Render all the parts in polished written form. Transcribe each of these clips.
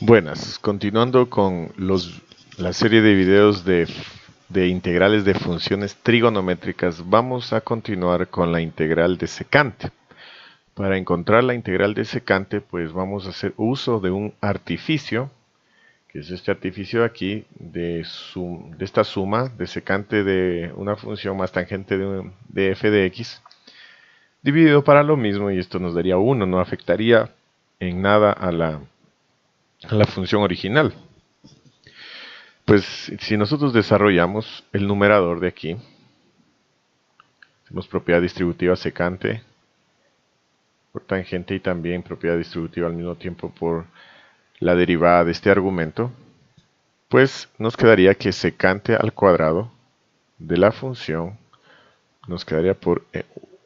Buenas, continuando con la serie de videos de integrales de funciones trigonométricas, vamos a continuar con la integral de secante. Para encontrar la integral de secante, pues vamos a hacer uso de un artificio, que es este artificio de aquí, de esta suma de secante de una función más tangente de f de x, dividido para lo mismo, y esto nos daría 1, no afectaría en nada a la función original. Pues si nosotros desarrollamos el numerador de aquí, tenemos propiedad distributiva secante por tangente y también propiedad distributiva al mismo tiempo por la derivada de este argumento, pues nos quedaría que secante al cuadrado de la función nos quedaría por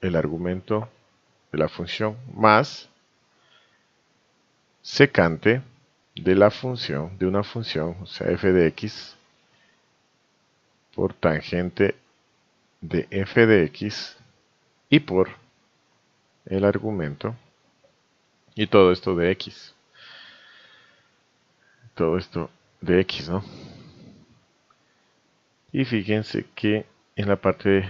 el argumento de la función más secante de la función, de una función, o sea, f de x, por tangente de f de x y por el argumento y todo esto de x. Todo esto de x, ¿no? Y fíjense que en la parte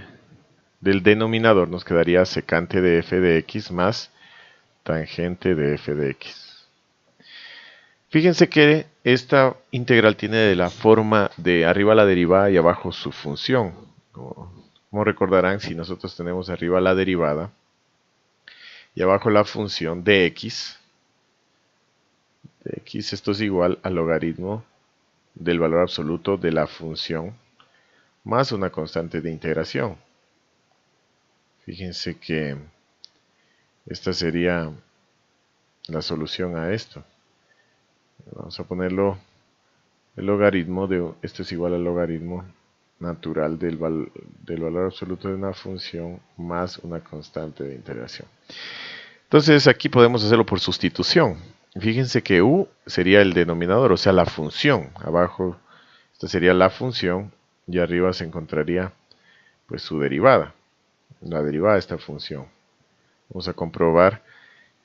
del denominador nos quedaría secante de f de x más tangente de f de x. Fíjense que esta integral tiene de la forma de arriba la derivada y abajo su función. Como recordarán, si nosotros tenemos arriba la derivada y abajo la función de x, esto es igual al logaritmo del valor absoluto de la función más una constante de integración. Fíjense que esta sería la solución a esto. Vamos a ponerlo, el logaritmo de esto es igual al logaritmo natural del valor absoluto de una función más una constante de integración. Entonces aquí podemos hacerlo por sustitución. Fíjense que u sería el denominador, o sea la función. Abajo esta sería la función y arriba se encontraría pues su derivada, la derivada de esta función. Vamos a comprobar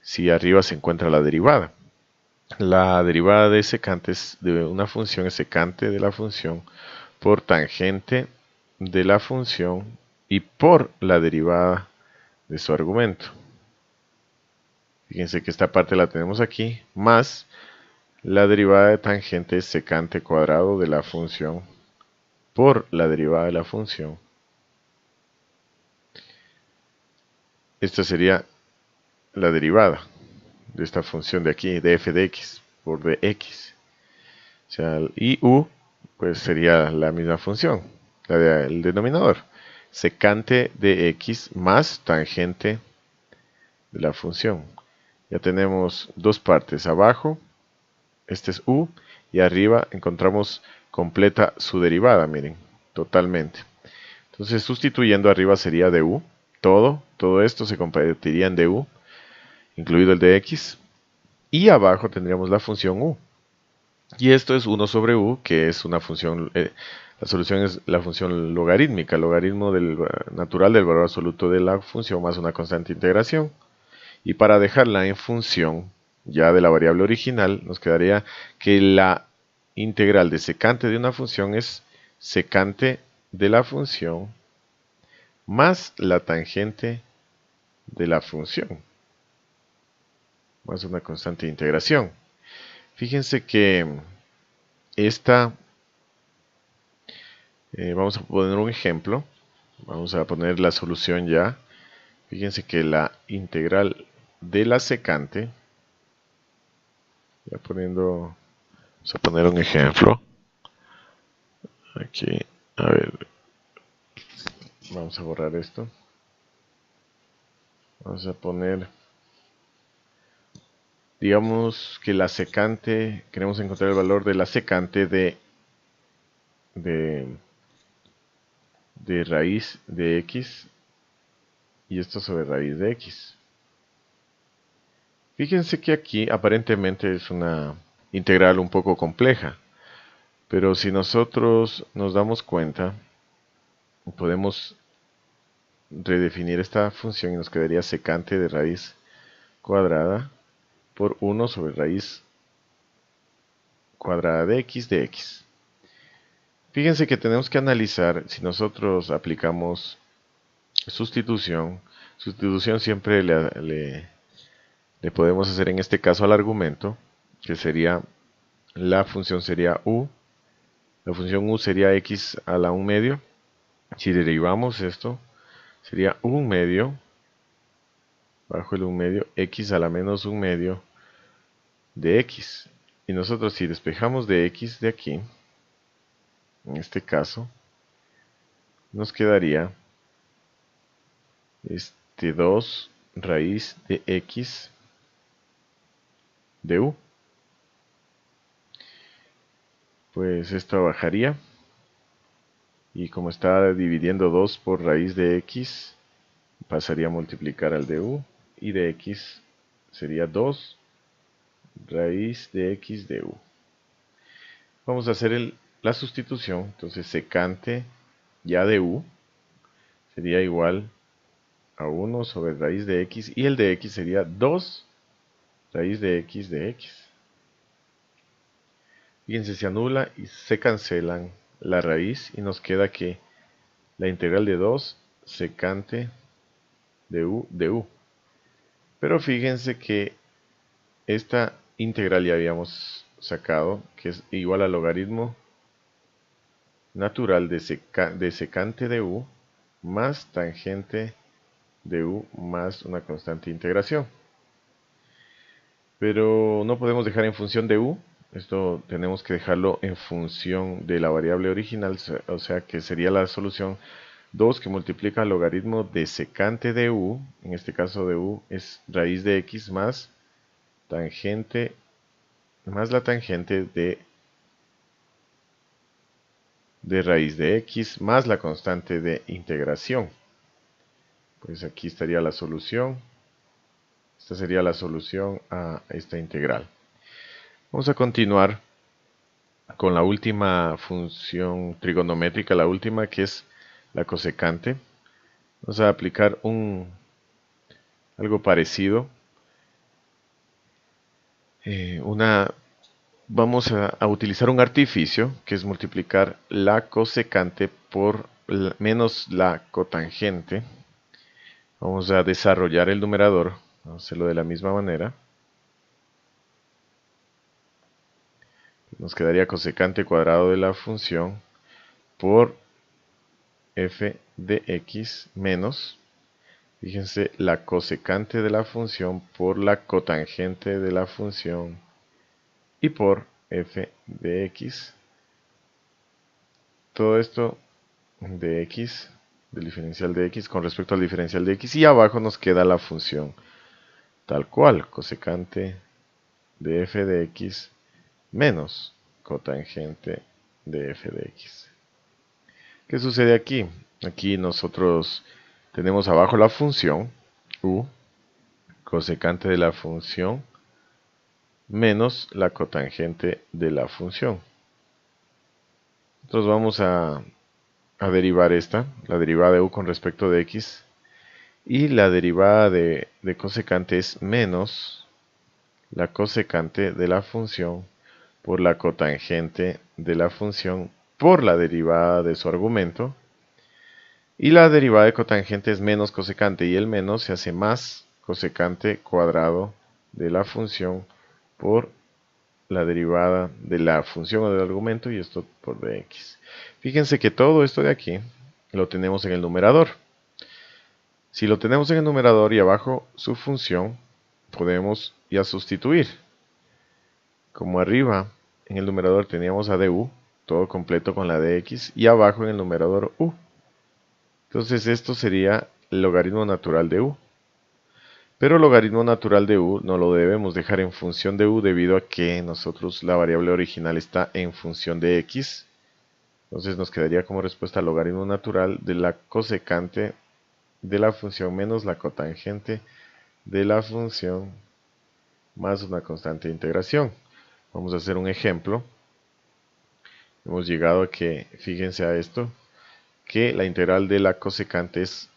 si arriba se encuentra la derivada. La derivada de secante de una función es secante de la función por tangente de la función y por la derivada de su argumento. Fíjense que esta parte la tenemos aquí, más la derivada de tangente es secante cuadrado de la función por la derivada de la función. Esta sería la derivada de esta función de aquí, de f de x, por dx. O sea, y u, pues sería la misma función, la del denominador. Secante de x más tangente de la función. Ya tenemos dos partes. Abajo, este es u, y arriba encontramos completa su derivada, miren, totalmente. Entonces, sustituyendo arriba sería du. Todo esto se convertiría en du, incluido el de x. Y abajo tendríamos la función u. Y esto es 1 sobre u, que es una función, la solución es la función logarítmica, logaritmo natural del valor absoluto de la función más una constante de integración. Y para dejarla en función ya de la variable original, nos quedaría que la integral de secante de una función es secante de la función más la tangente de la función, más una constante de integración. Fíjense que vamos a poner un ejemplo, vamos a poner la solución ya. Fíjense que la integral de la secante, vamos a poner un ejemplo. Aquí, a ver, vamos a borrar esto. Vamos a poner, digamos que la secante, queremos encontrar el valor de la secante de raíz de x y esto sobre raíz de x. Fíjense que aquí aparentemente es una integral un poco compleja, pero si nosotros nos damos cuenta, podemos redefinir esta función y nos quedaría secante de raíz cuadrada por 1 sobre raíz cuadrada de x. Fíjense que tenemos que analizar si nosotros aplicamos sustitución. Sustitución siempre le podemos hacer en este caso al argumento, que sería, la función sería u. La función u sería x a la 1 medio. Si derivamos esto, sería 1 medio bajo el 1 medio x a la menos 1 medio de x. Y nosotros si despejamos de x de aquí, en este caso, nos quedaría 2 raíz de x de u. Pues esto bajaría. Y como está dividiendo 2 por raíz de x, pasaría a multiplicar al de u. Y de x sería 2 raíz de x de u. Vamos a hacer la sustitución. Entonces secante ya de u sería igual a 1 sobre raíz de x. Y el de x sería 2 raíz de x de x. Fíjense, se anula y se cancelan la raíz. Y nos queda que la integral de 2 secante de u. Pero fíjense que esta integral ya habíamos sacado, que es igual al logaritmo natural de secante de u más tangente de u más una constante de integración. Pero no podemos dejar en función de u, esto tenemos que dejarlo en función de la variable original, o sea que sería la solución 2 que multiplica el logaritmo de secante de u, en este caso de u es raíz de x más tangente más la tangente de raíz de x más la constante de integración. Pues aquí estaría la solución. Esta sería la solución a esta integral. Vamos a continuar con la última función trigonométrica, la última que es la cosecante. Vamos a aplicar algo parecido. Vamos a utilizar un artificio que es multiplicar la cosecante por menos la cotangente. Vamos a desarrollar el numerador, vamos a hacerlo de la misma manera. Nos quedaría cosecante cuadrado de la función por f de x menos, fíjense, la cosecante de la función por la cotangente de la función y por f de x. Todo esto de x, del diferencial de x con respecto al diferencial de x, y abajo nos queda la función tal cual, cosecante de f de x menos cotangente de f de x. ¿Qué sucede aquí? Aquí nosotros tenemos abajo la función u, cosecante de la función menos la cotangente de la función. Entonces vamos a derivar la derivada de u con respecto de x, y la derivada de cosecante es menos la cosecante de la función por la cotangente de la función por la derivada de su argumento, y la derivada de cotangente es menos cosecante, y el menos se hace más cosecante cuadrado de la función por la derivada de la función o del argumento, y esto por dx. Fíjense que todo esto de aquí lo tenemos en el numerador. Si lo tenemos en el numerador y abajo su función, podemos ya sustituir. Como arriba en el numerador teníamos a du, todo completo con la dx, y abajo en el numerador u. Entonces esto sería el logaritmo natural de u. Pero el logaritmo natural de u no lo debemos dejar en función de u, debido a que nosotros la variable original está en función de x. Entonces nos quedaría como respuesta el logaritmo natural de la cosecante de la función menos la cotangente de la función más una constante de integración. Vamos a hacer un ejemplo. Hemos llegado a que, fíjense a esto, que la integral de la cosecante es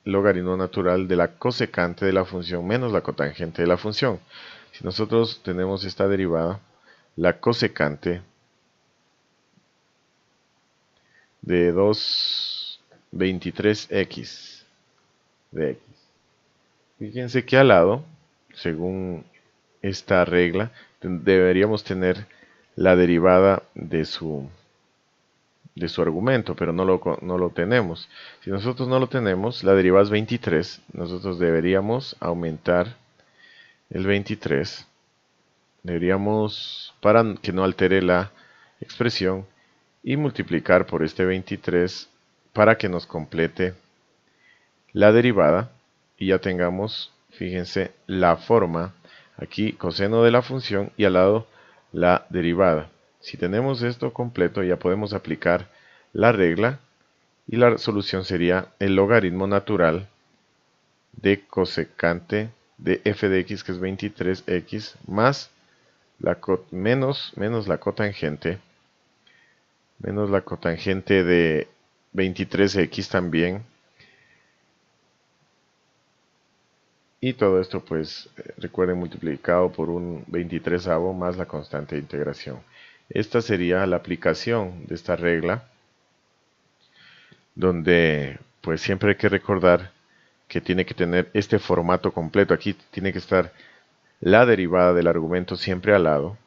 logaritmo natural de la cosecante de la función menos la cotangente de la función. Si nosotros tenemos esta derivada, la cosecante de 2,23x de x. Fíjense que al lado, según esta regla, deberíamos tener la derivada de su argumento, pero no lo tenemos. Si nosotros no lo tenemos, la derivada es 23, nosotros deberíamos aumentar el 23. Deberíamos, para que no altere la expresión, y multiplicar por este 23 para que nos complete la derivada y ya tengamos, fíjense, la forma, aquí coseno de la función y al lado la derivada. Si tenemos esto completo ya podemos aplicar la regla y la solución sería el logaritmo natural de cosecante de f de x, que es 23x, más menos la cotangente, de 23x también. Y todo esto, pues, recuerden, multiplicado por un 23avo más la constante de integración. Esta sería la aplicación de esta regla, donde, pues, siempre hay que recordar que tiene que tener este formato completo. Aquí tiene que estar la derivada del argumento siempre al lado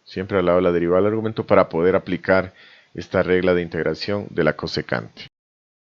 de la derivada del argumento para poder aplicar esta regla de integración de la cosecante.